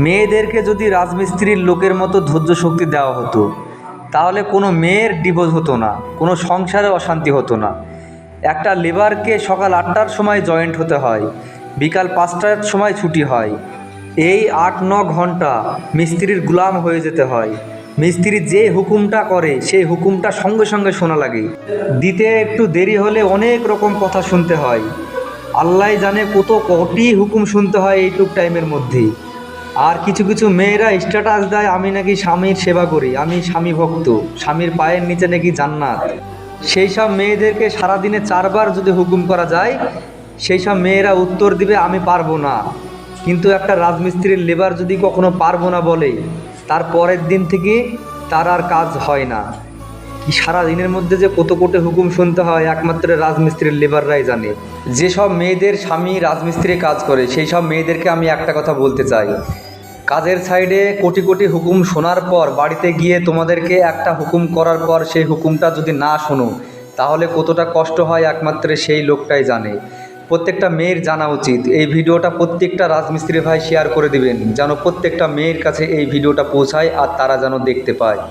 মেয়েদেরকে যদি রাজমিস্ত্রির লোকের মতো ধৈর্য শক্তি দেওয়া হতো তাহলে কোনো মেয়ের ডিভোর্স হতো না, কোনো সংসারে অশান্তি হতো না। একটা লেবারকে সকাল 8টার সময় জয়েন্ট হতে হয়, বিকাল 5টার সময় ছুটি হয়। এই 8-9 ঘন্টা মিস্ত্রির গোলাম হয়ে যেতে হয়। মিস্ত্রি যে হুকুমটা করে সেই হুকুমটা সঙ্গে সঙ্গে শোনা লাগে। দিতে একটু দেরি হলে অনেক রকম কথা শুনতে হয়। আল্লাহ জানে কত কোটি হুকুম শুনতে হয় এইটুক টাইমের মধ্যেই। আর কিছু কিছু মেয়েরা স্ট্যাটাস দেয় আমি নাকি স্বামীর সেবা করি, আমি স্বামী ভক্ত, স্বামীর পায়ের নিচে নাকি জান্নাত। সেই সব মেয়েদেরকে সারাদিনে 4বার যদি হুকুম করা যায়, সেই সব মেয়েরা উত্তর দিবে আমি পারবো না। কিন্তু একটা রাজমিস্ত্রির লেবার যদি কখনো পারবো না বলে, তার পরের দিন থেকে তার আর কাজ হয় না। কি সারা দিনের মধ্যে যে কত কোটি হুকুম শুনতে হয় একমাত্র রাজমিস্ত্রির লেবাররাই জানে। যেসব মেয়েদের স্বামী রাজমিস্ত্রি কাজ করে সেই সব মেয়েদেরকে আমি একটা কথা বলতে চাই, কাজের সাইডে কোটি কোটি হুকুম শোনার পর বাড়িতে গিয়ে তোমাদেরকে একটা হুকুম করার পর সেই হুকুমটা যদি না শোনো তাহলে কতটা কষ্ট হয় একমাত্র সেই লোকটাই জানে। প্রত্যেকটা মেয়ের জানা উচিত। এই ভিডিওটা প্রত্যেকটা রাজমিস্ত্রি ভাই শেয়ার করে দিবেন, যেন প্রত্যেকটা মেয়ের কাছে এই ভিডিওটা পৌঁছায় আর তারা যেন দেখতে পায়।